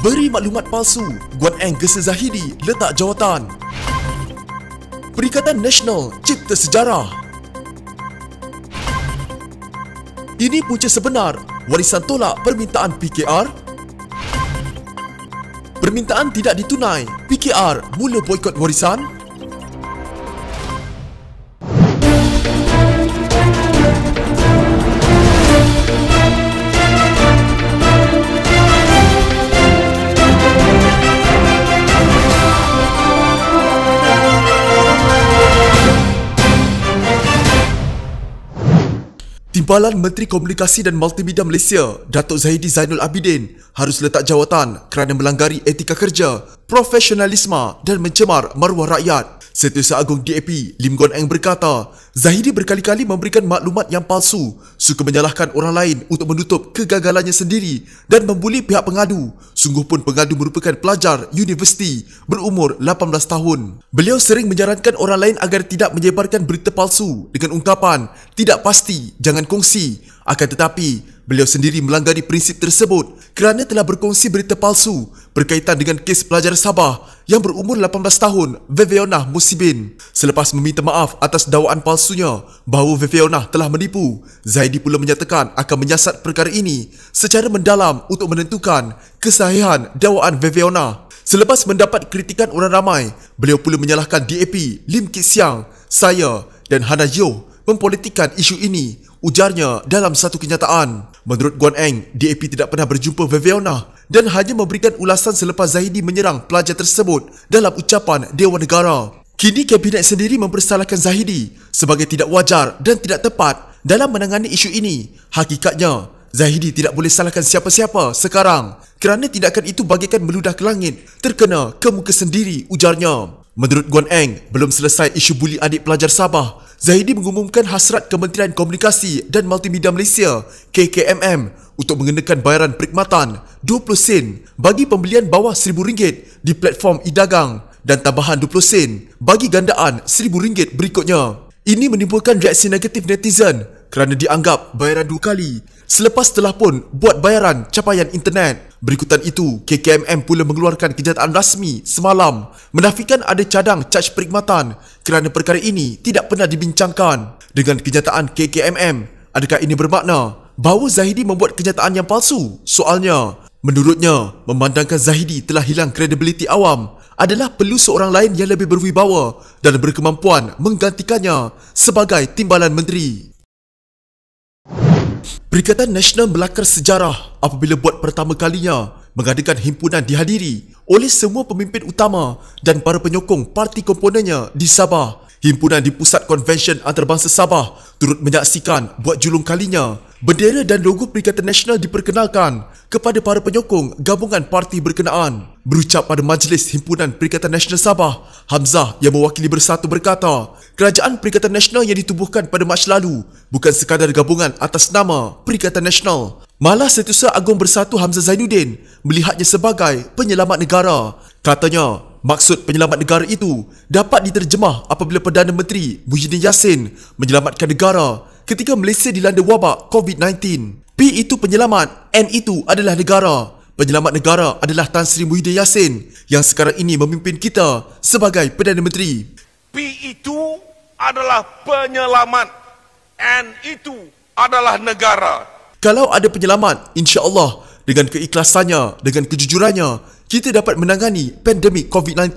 Beri maklumat palsu, Guan Eng gesa Zahidi letak jawatan. Perikatan Nasional cipta sejarah. Ini punca sebenar warisan tolak permintaan PKR. Permintaan tidak ditunai, PKR mula boikot warisan. Timbalan Menteri Komunikasi dan Multimedia Malaysia, Datuk Zahidi Zainul Abidin harus letak jawatan kerana melanggari etika kerja, profesionalisme dan mencemar maruah rakyat. Setiausaha Agung DAP Lim Guan Eng berkata, Zahidi berkali-kali memberikan maklumat yang palsu, suka menyalahkan orang lain untuk menutup kegagalannya sendiri dan membuli pihak pengadu. Sungguh pun pengadu merupakan pelajar universiti berumur 18 tahun. Beliau sering menyarankan orang lain agar tidak menyebarkan berita palsu dengan ungkapan, tidak pasti, jangan kongsi. Akan tetapi, beliau sendiri melanggari prinsip tersebut kerana telah berkongsi berita palsu berkaitan dengan kes pelajar Sabah yang berumur 18 tahun, Viviana Musibin. Selepas meminta maaf atas dakwaan palsunya bahawa Viviana telah menipu, Zahidi pula menyatakan akan menyiasat perkara ini secara mendalam untuk menentukan kesahihan dakwaan Viviana. Selepas mendapat kritikan orang ramai, beliau pula menyalahkan DAP Lim Kit Siang, saya dan Hana Yeoh mempolitikkan isu ini, ujarnya dalam satu kenyataan. Menurut Guan Eng, DAP tidak pernah berjumpa Viviana dan hanya memberikan ulasan selepas Zahidi menyerang pelajar tersebut dalam ucapan Dewan Negara. Kini Kabinet sendiri mempersalahkan Zahidi sebagai tidak wajar dan tidak tepat dalam menangani isu ini. Hakikatnya, Zahidi tidak boleh salahkan siapa-siapa sekarang kerana tindakan itu bagaikan meludah ke langit terkena ke muka sendiri, ujarnya. Menurut Guan Eng, belum selesai isu buli adik pelajar Sabah, Zahidi mengumumkan hasrat Kementerian Komunikasi dan Multimedia Malaysia KKMM untuk mengenakan bayaran perkhidmatan 20 sen bagi pembelian bawah RM1,000 di platform e-dagang dan tambahan 20 sen bagi gandaan RM1,000 berikutnya. Ini menimbulkan reaksi negatif netizen kerana dianggap bayaran dua kali selepas telah pun buat bayaran capaian internet. Berikutan itu, KKMM pula mengeluarkan kenyataan rasmi semalam menafikan ada cadang caj perkhidmatan kerana perkara ini tidak pernah dibincangkan. Dengan kenyataan KKMM, adakah ini bermakna bahawa Zahidi membuat kenyataan yang palsu? Soalnya, menurutnya, memandangkan Zahidi telah hilang kredibiliti awam adalah perlu seorang lain yang lebih berwibawa dan berkemampuan menggantikannya sebagai timbalan menteri. Perikatan Nasional melakar sejarah apabila buat pertama kalinya mengadakan himpunan dihadiri oleh semua pemimpin utama dan para penyokong parti komponennya di Sabah. Himpunan di Pusat Konvensyen Antarabangsa Sabah turut menyaksikan buat julung kalinya bendera dan logo Perikatan Nasional diperkenalkan kepada para penyokong gabungan parti berkenaan. Berucap pada Majlis Himpunan Perikatan Nasional Sabah, Hamzah yang mewakili Bersatu berkata, kerajaan Perikatan Nasional yang ditubuhkan pada Mac lalu bukan sekadar gabungan atas nama Perikatan Nasional. Malah Setiausaha Agung Bersatu Hamzah Zainuddin melihatnya sebagai penyelamat negara. Katanya, maksud penyelamat negara itu dapat diterjemah apabila Perdana Menteri Muhyiddin Yassin menyelamatkan negara ketika Malaysia dilanda wabak COVID-19. P itu penyelamat, N itu adalah negara. Penyelamat negara adalah Tan Sri Muhyiddin Yassin yang sekarang ini memimpin kita sebagai Perdana Menteri. P itu adalah penyelamat, N itu adalah negara. Kalau ada penyelamat, insya-Allah dengan keikhlasannya, dengan kejujurannya, kita dapat menangani pandemik COVID-19.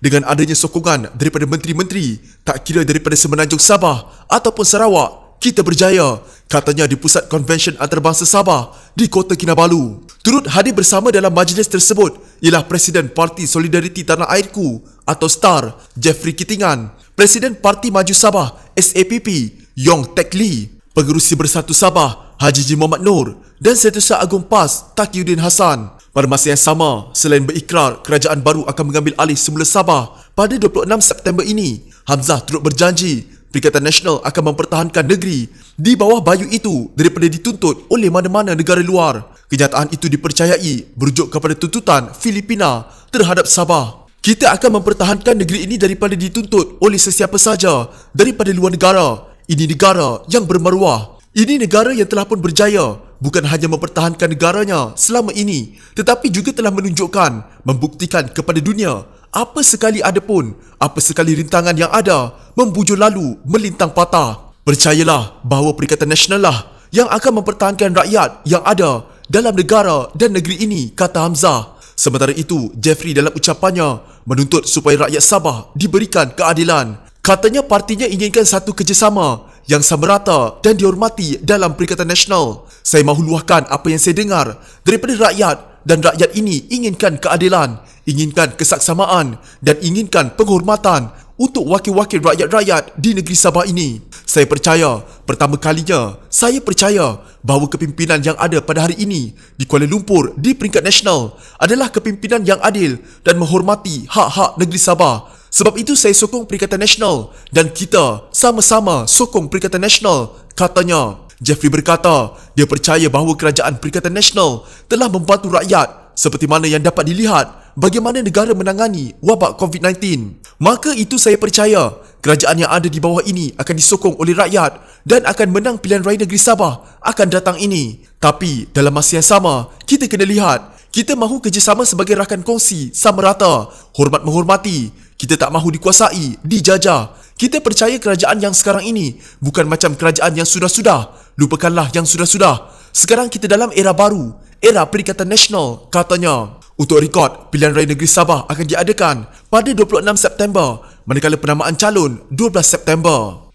Dengan adanya sokongan daripada menteri-menteri, tak kira daripada Semenanjung Sabah ataupun Sarawak, kita berjaya, katanya di Pusat Konvensyen Antarabangsa Sabah di Kota Kinabalu. Turut hadir bersama dalam majlis tersebut ialah Presiden Parti Solidariti Tanah Airku atau STAR, Jeffrey Kitingan, Presiden Parti Maju Sabah SAPP, Yong Tek Lee, Pengerusi Bersatu Sabah Haji Ji Muhammad Nur dan Setiausaha Agung PAS Taqiyuddin Hassan. Pada masa yang sama, selain berikrar kerajaan baru akan mengambil alih semula Sabah pada 26 September ini, Hamzah turut berjanji Perikatan Nasional akan mempertahankan negeri di bawah bayu itu daripada dituntut oleh mana-mana negara luar. Kenyataan itu dipercayai berujuk kepada tuntutan Filipina terhadap Sabah. Kita akan mempertahankan negeri ini daripada dituntut oleh sesiapa saja daripada luar negara. Ini negara yang bermaruah. Ini negara yang telah pun berjaya bukan hanya mempertahankan negaranya selama ini, tetapi juga telah menunjukkan, membuktikan kepada dunia apa sekali ada pun, apa sekali rintangan yang ada, membujur lalu, melintang patah. Percayalah bahawa Perikatan Nasional lah yang akan mempertahankan rakyat yang ada dalam negara dan negeri ini, kata Hamzah. Sementara itu, Jeffrey dalam ucapannya menuntut supaya rakyat Sabah diberikan keadilan. Katanya partinya inginkan satu kerjasama yang sama rata dan dihormati dalam Perikatan Nasional. Saya mahu luahkan apa yang saya dengar daripada rakyat, dan rakyat ini inginkan keadilan, inginkan kesaksamaan dan inginkan penghormatan untuk wakil-wakil rakyat-rakyat di negeri Sabah ini. Saya percaya, pertama kalinya, saya percaya bahawa kepimpinan yang ada pada hari ini di Kuala Lumpur di peringkat nasional adalah kepimpinan yang adil dan menghormati hak-hak negeri Sabah. Sebab itu saya sokong Perikatan Nasional dan kita sama-sama sokong Perikatan Nasional, katanya. Jeffrey berkata, dia percaya bahawa kerajaan Perikatan Nasional telah membantu rakyat seperti mana yang dapat dilihat bagaimana negara menangani wabak COVID-19. Maka itu saya percaya kerajaan yang ada di bawah ini akan disokong oleh rakyat dan akan menang pilihan raya negeri Sabah akan datang ini. Tapi dalam masa yang sama, kita kena lihat, kita mahu kerjasama sebagai rakan kongsi sama rata, hormat menghormati. Kita tak mahu dikuasai, dijajah. Kita percaya kerajaan yang sekarang ini bukan macam kerajaan yang sudah-sudah. Lupakanlah yang sudah-sudah. Sekarang kita dalam era baru, era Perikatan Nasional, katanya. Untuk rekod, pilihan raya negeri Sabah akan diadakan pada 26 September, manakala penamaan calon 12 September.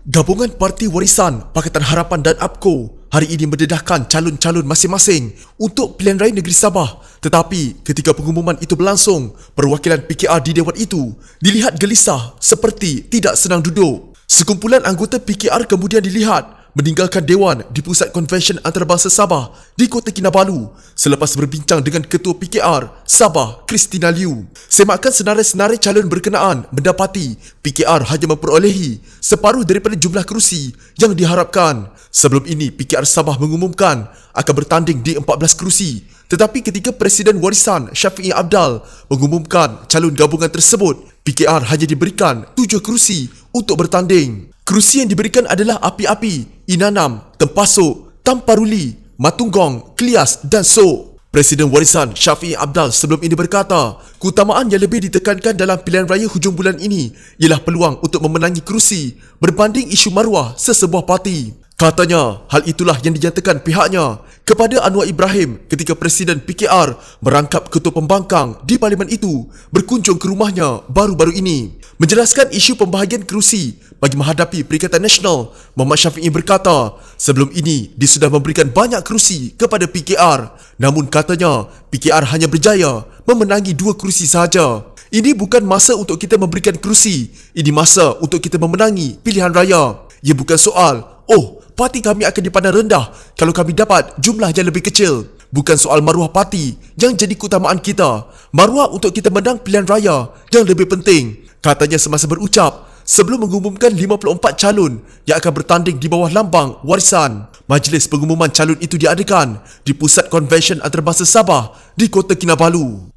Gabungan Parti Warisan, Pakatan Harapan dan APKO hari ini mendedahkan calon-calon masing-masing untuk pilihan raya negeri Sabah. Tetapi ketika pengumuman itu berlangsung, perwakilan PKR di Dewan itu dilihat gelisah seperti tidak senang duduk. Sekumpulan anggota PKR kemudian dilihat meninggalkan Dewan di Pusat Konvensyen Antarabangsa Sabah di Kota Kinabalu selepas berbincang dengan Ketua PKR Sabah, Christina Liu. Semakkan senarai-senarai calon berkenaan mendapati PKR hanya memperolehi separuh daripada jumlah kerusi yang diharapkan. Sebelum ini, PKR Sabah mengumumkan akan bertanding di 14 kerusi. Tetapi ketika Presiden Warisan Syafiee Apdal mengumumkan calon gabungan tersebut, PKR hanya diberikan 7 kerusi untuk bertanding. Kerusi yang diberikan adalah Api-Api, Inanam, Tempasuk, Tamparuli, Matunggong, Klias dan Sok. Presiden Warisan Syafiee Apdal sebelum ini berkata, keutamaan yang lebih ditekankan dalam pilihan raya hujung bulan ini ialah peluang untuk memenangi kerusi berbanding isu maruah sesebuah parti. Katanya, hal itulah yang dinyatakan pihaknya kepada Anwar Ibrahim ketika Presiden PKR merangkap ketua pembangkang di parlimen itu berkunjung ke rumahnya baru-baru ini. Menjelaskan isu pembahagian kerusi bagi menghadapi Perikatan Nasional, Muhammad Syafiee berkata, sebelum ini dia sudah memberikan banyak kerusi kepada PKR. Namun katanya, PKR hanya berjaya memenangi 2 kerusi sahaja. Ini bukan masa untuk kita memberikan kerusi. Ini masa untuk kita memenangi pilihan raya. Ia bukan soal, parti kami akan dipandang rendah kalau kami dapat jumlah yang lebih kecil. Bukan soal maruah parti yang jadi keutamaan kita. Maruah untuk kita menang pilihan raya yang lebih penting, katanya semasa berucap sebelum mengumumkan 54 calon yang akan bertanding di bawah lambang Warisan. Majlis pengumuman calon itu diadakan di Pusat Konvensyen Antarabangsa Sabah di Kota Kinabalu.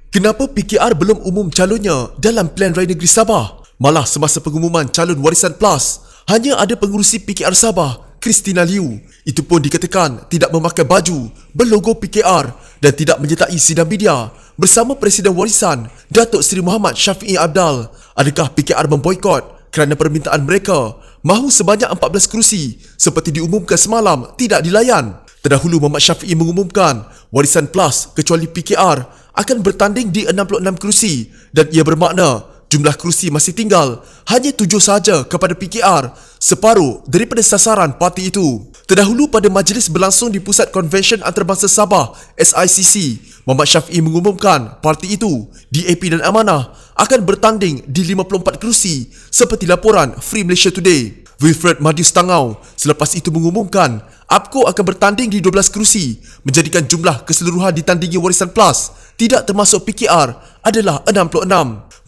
Kenapa PKR belum umum calonnya dalam pilihan raya negeri Sabah? Malah semasa pengumuman calon Warisan Plus, hanya ada pengurusi PKR Sabah, Christina Liu. Itu pun dikatakan tidak memakai baju berlogo PKR dan tidak menyertai sidang media bersama Presiden Warisan, Datuk Seri Muhammad Syafiee Apdal. Adakah PKR memboikot kerana permintaan mereka mahu sebanyak 14 kerusi seperti diumumkan semalam tidak dilayan? Terdahulu Muhammad Syafiee mengumumkan Warisan Plus kecuali PKR akan bertanding di 66 kerusi dan ia bermakna jumlah kerusi masih tinggal hanya 7 sahaja kepada PKR, separuh daripada sasaran parti itu. Terdahulu pada majlis berlangsung di Pusat Konvensyen Antarabangsa Sabah SICC, Muhammad Syafiee mengumumkan parti itu, DAP dan Amanah, akan bertanding di 54 kerusi seperti laporan Free Malaysia Today. Wilfred Madius Tangau selepas itu mengumumkan APKO akan bertanding di 12 kerusi, menjadikan jumlah keseluruhan ditandingi Warisan Plus tidak termasuk PKR adalah 66.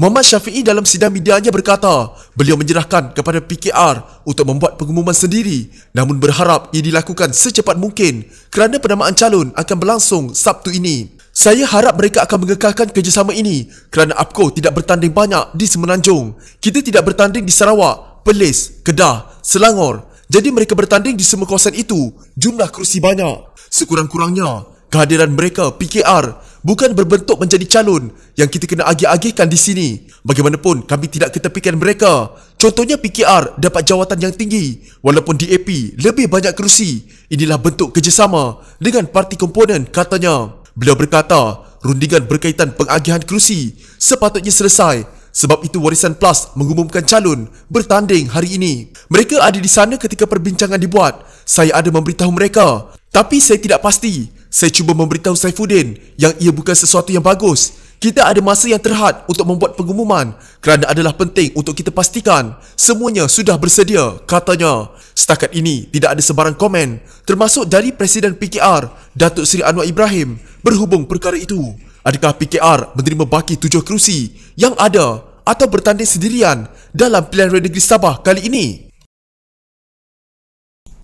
Muhammad Syafiee dalam sidang medianya berkata, beliau menyerahkan kepada PKR untuk membuat pengumuman sendiri, namun berharap ia dilakukan secepat mungkin kerana penamaan calon akan berlangsung Sabtu ini. Saya harap mereka akan mengekalkan kerjasama ini kerana APKO tidak bertanding banyak di Semenanjung. Kita tidak bertanding di Sarawak Perlis, Kedah, Selangor. Jadi mereka bertanding di semua kawasan itu. Jumlah kerusi banyak. Sekurang-kurangnya, kehadiran mereka PKR bukan berbentuk menjadi calon yang kita kena agih-agihkan di sini. Bagaimanapun kami tidak ketepikan mereka. Contohnya PKR dapat jawatan yang tinggi walaupun DAP lebih banyak kerusi. Inilah bentuk kerjasama dengan parti komponen, katanya. Beliau berkata, rundingan berkaitan pengagihan kerusi sepatutnya selesai. Sebab itu Warisan Plus mengumumkan calon bertanding hari ini. Mereka ada di sana ketika perbincangan dibuat. Saya ada memberitahu mereka, tapi saya tidak pasti. Saya cuba memberitahu Saifuddin yang ia bukan sesuatu yang bagus. Kita ada masa yang terhad untuk membuat pengumuman kerana adalah penting untuk kita pastikan semuanya sudah bersedia, katanya. Setakat ini tidak ada sebarang komen termasuk dari Presiden PKR Datuk Seri Anwar Ibrahim berhubung perkara itu. Adakah PKR menerima baki 7 kerusi yang ada atau bertanding sendirian dalam pilihan raya negeri Sabah kali ini?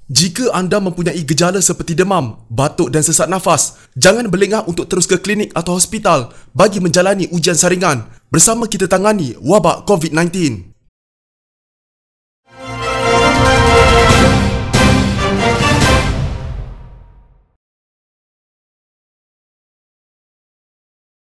Jika anda mempunyai gejala seperti demam, batuk dan sesak nafas, jangan berlengah untuk terus ke klinik atau hospital bagi menjalani ujian saringan. Bersama kita tangani wabak COVID-19.